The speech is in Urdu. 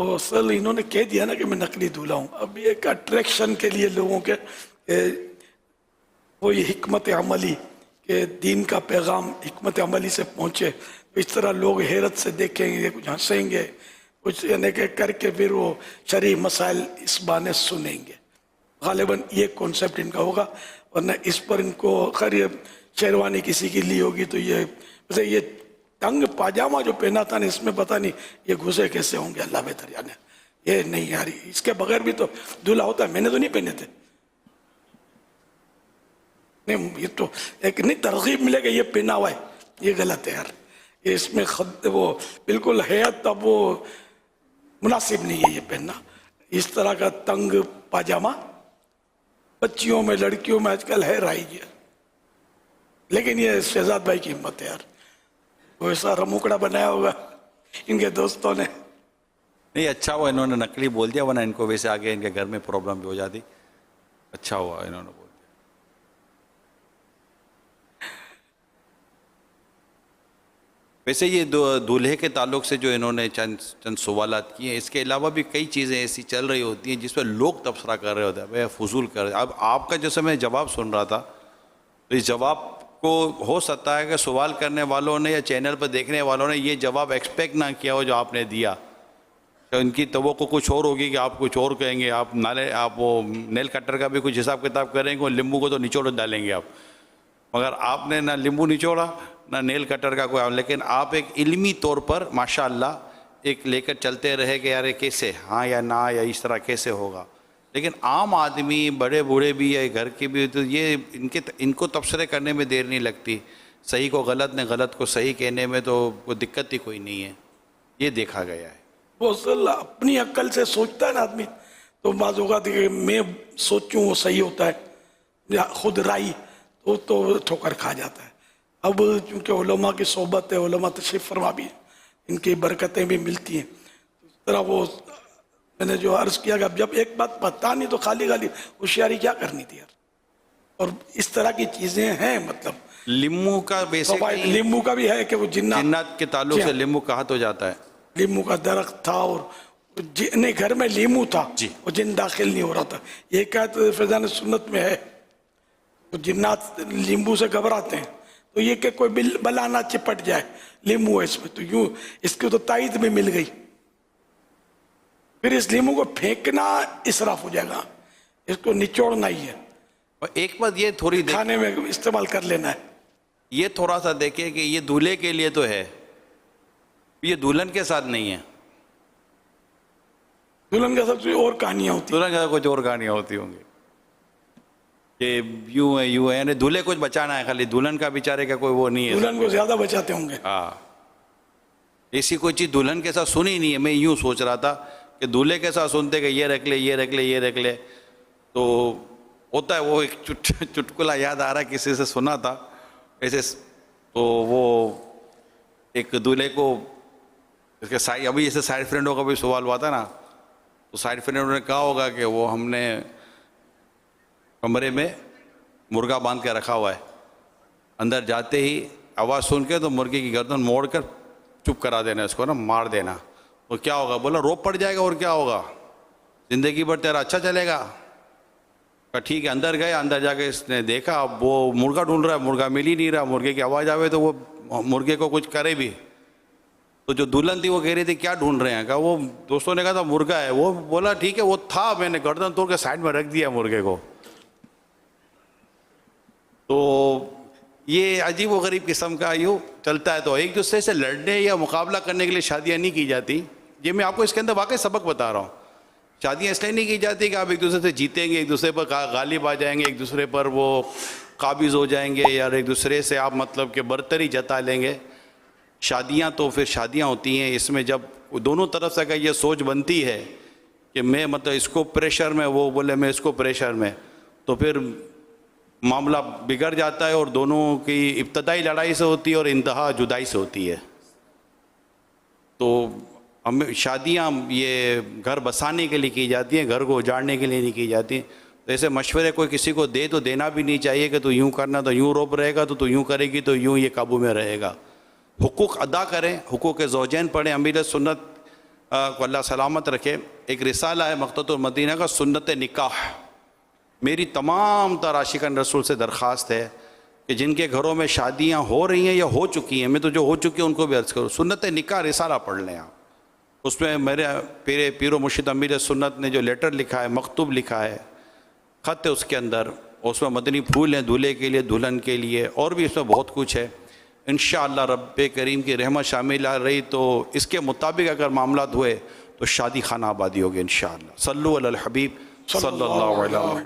وہ اصل انہوں نے کہہ دیا نا کہ میں نقلی دولہا ہوں. اب ایک اٹریکشن کے لیے لوگوں کے وہ یہ حکمت عملی کہ دین کا پیغام حکمت عملی سے پہنچے، اس طرح لوگ حیرت سے دیکھیں گے، کچھ ہنسیں گے، کچھ یعنی کہ کر کے پھر وہ شرعی مسائل اس بہانے سنیں گے. غالباً یہ کانسیپٹ ان کا ہوگا، ورنہ اس پر ان کو خیر یہ شیروانی کسی کی لی ہوگی تو یہ ویسے یہ تنگ پاجامہ جو پہنا تھا نا، اس میں پتہ نہیں یہ گھسے کیسے ہوں گے، اللہ بہتر جانے. یہ نہیں یار، اس کے بغیر بھی تو دولہا ہوتا ہے، میں نے تو نہیں پہنے تھے. نہیں یہ تو ایک نہیں ترغیب ملے گا یہ پہنا ہوا ہے، یہ غلط ہے یار. یہ اس میں خود وہ بالکل حیات اب وہ مناسب نہیں ہے یہ پہننا. اس طرح کا تنگ پاجامہ بچیوں میں لڑکیوں میں آج کل ہے رائج ہے، لیکن یہ شہزاد بھائی کی ہمت ہے یار. وہ ایسا رموکڑا بنایا ہوگا ان کے دوستوں نے. نہیں اچھا ہوا انہوں نے نقلی بول دیا، ورنہ ان کو ویسے آگے ان کے گھر میں پرابلم بھی ہو جاتی. اچھا ہوا انہوں نے بول دیا. ویسے یہ دولہے کے تعلق سے جو انہوں نے چند سوالات کیے ہیں، اس کے علاوہ بھی کئی چیزیں ایسی چل رہی ہوتی ہیں جس پہ لوگ تبصرہ کر رہے ہوتے ہیں، بھئی فضول کر رہے ہیں. اب آپ کا جیسے میں جواب سن رہا تھا تو اس جواب کو ہو سکتا ہے کہ سوال کرنے والوں نے یا چینل پر دیکھنے والوں نے یہ جواب ایکسپیکٹ نہ کیا ہو جو آپ نے دیا. تو ان کی توقع کچھ اور ہوگی کہ آپ کچھ اور کہیں گے، آپ وہ نیل کٹر کا بھی کچھ حساب کتاب کریں گے، لیمبو کو تو نچوڑ ڈالیں گے آپ. مگر آپ نے نہ لیمبو نچوڑا نہ نیل کٹر کا کوئی، لیکن آپ ایک علمی طور پر ماشاءاللہ ایک لے کر چلتے رہے کہ یار کیسے ہاں یا نہ یا اس طرح کیسے ہوگا. لیکن عام آدمی بڑے بوڑھے بھی یا گھر کے بھی تو یہ ان کو تبصرے کرنے میں دیر نہیں لگتی. صحیح کو غلط نے غلط کو صحیح کہنے میں تو کوئی دقت ہی کوئی نہیں ہے. یہ دیکھا گیا ہے. وہ اصل اپنی عقل سے سوچتا ہے نا آدمی، تو بعض اوقات کہ میں سوچوں وہ صحیح ہوتا ہے یا خود رائی تو ٹھوکر کھا جاتا ہے. اب چونکہ علماء کی صحبت ہے، علماء تشریف فرما بھی ہیں، ان کی برکتیں بھی ملتی ہیں. اس طرح وہ میں نے جو عرض کیا کہ اب جب ایک بات پتہ نہیں تو خالی ہوشیاری کیا کرنی تھی یار. اور اس طرح کی چیزیں ہیں، مطلب لیمو کا بیسک لیمبو کا بھی ہے کہ وہ جنات کے تعلق سے لیمو کہا تو جاتا ہے. لیمو کا درخت تھا اور نہیں گھر میں لیمو تھا، جی. وہ جن داخل نہیں ہو رہا تھا. یہ کہت فیضان سنت میں ہے، تو جنات لیمبو سے گھبراتے ہیں، تو یہ کہ کوئی بلا نہ چپٹ جائے، لیمو ہے اس میں، تو یوں اس کی تو تائید بھی مل گئی. پھر اس لیمو کو پھینکنا اسراف ہو جائے گا، اس کو نچوڑنا ہی ہے، اور ایک بات یہ تھوڑی کھانے میں استعمال کر لینا ہے. یہ تھوڑا سا دیکھیں کہ یہ دولہے کے لیے تو ہے، یہ دلہن کے ساتھ نہیں ہے. دلہن کا سب سے اور کہانیاں ہوتی ہیں، دلہن کا کچھ اور کہانیاں ہوتی ہوں گی کہ یوں ہے یعنی دولہے کچھ بچانا ہے، خالی دلہن کا بیچارے کا کوئی وہ نہیں ہے. دلہن کو زیادہ بچاتے ہوں گے. ہاں ایسی کوئی چیز دلہن کے ساتھ سنی نہیں ہے. میں یوں سوچ رہا تھا کہ دولہے کے ساتھ سنتے کہ یہ رکھ لے یہ رکھ لے یہ رکھ لے، تو ہوتا ہے وہ ایک چٹکلا یاد آ رہا ہے کسی سے سنا تھا ایسے. تو وہ ایک دولہے کو اس کے ابھی جیسے سائڈ فرینڈوں کا بھی سوال ہوا تھا نا، تو سائڈ فرینڈوں نے کہا ہوگا کہ وہ ہم نے کمرے میں مرغا باندھ کے رکھا ہوا ہے، اندر جاتے ہی آواز سن کے تو مرغے کی گردن موڑ کر چپ کرا دینا، اس کو نا مار دینا. وہ کیا ہوگا؟ بولا روپ پڑ جائے گا اور کیا ہوگا، زندگی بھر تیرا اچھا چلے گا. ٹھیک ہے. اندر گئے، اندر جا کے اس نے دیکھا اب وہ مرغا ڈھونڈ رہا ہے، مرغا مل ہی نہیں رہا. مرغے کی آواز آوے تو وہ مرغے کو کچھ کرے بھی. تو جو دلہن تھی وہ کہہ رہی تھی کیا ڈھونڈ رہے ہیں؟ کہا وہ دوستوں نے کہا تھا مرغا ہے. وہ بولا ٹھیک ہے وہ تھا، میں نے گردن توڑ کے سائڈ میں رکھ دیا مرغے کو. تو یہ عجیب و غریب قسم کا یوں چلتا ہے. تو ایک دوسرے سے لڑنے یا مقابلہ کرنے کے لیے شادیاں نہیں کی جاتی. یہ میں آپ کو اس کے اندر واقعی سبق بتا رہا ہوں. شادیاں اس لیے نہیں کی جاتی کہ آپ ایک دوسرے سے جیتیں گے، ایک دوسرے پر غالب آ جائیں گے، ایک دوسرے پر وہ قابض ہو جائیں گے، یا ایک دوسرے سے آپ مطلب کہ برتری جتا لیں گے. شادیاں تو پھر شادیاں ہوتی ہیں، اس میں جب دونوں طرف سے اگر یہ سوچ بنتی ہے کہ میں مطلب اس کو پریشر میں، وہ بولے میں اس کو پریشر میں، تو پھر معاملہ بگڑ جاتا ہے اور دونوں کی ابتدائی لڑائی سے ہوتی ہے اور انتہا جدائی سے ہوتی ہے. تو ہم شادیاں یہ گھر بسانے کے لیے کی جاتی ہیں، گھر کو اجاڑنے کے لیے نہیں کی جاتی. تو ایسے مشورے کوئی کسی کو دے تو دینا بھی نہیں چاہیے کہ تو یوں کرنا تو یوں روپ رہے گا، تو یوں کرے گی تو یوں یہ قابو میں رہے گا. حقوق ادا کریں، حقوق زوجین پڑھیں. امیر سنت کو اللہ سلامت رکھے، ایک رسالہ ہے مقطوعۃ المدینہ کا، سنت نکاح. میری تمام تر عاشقان رسول سے درخواست ہے کہ جن کے گھروں میں شادیاں ہو رہی ہیں یا ہو چکی ہیں، میں تو جو ہو چکی ہیں ان کو بھی عرض کروں، سنت نکاح رسالہ پڑھ لیں آپ. اس میں میرے پیر و مرشد امیر سنت نے جو لیٹر لکھا ہے، مکتوب لکھا ہے، خط ہے اس کے اندر، اس میں مدنی پھول ہیں دولہے کے لیے، دلہن کے لیے، اور بھی اس میں بہت کچھ ہے. انشاءاللہ رب کریم کی رحمت شامل آ رہی تو اس کے مطابق اگر معاملات ہوئے تو شادی خانہ آبادی ہوگی انشاءاللہ. صلو علی الحبیب صلی اللہ علیہ وسلم.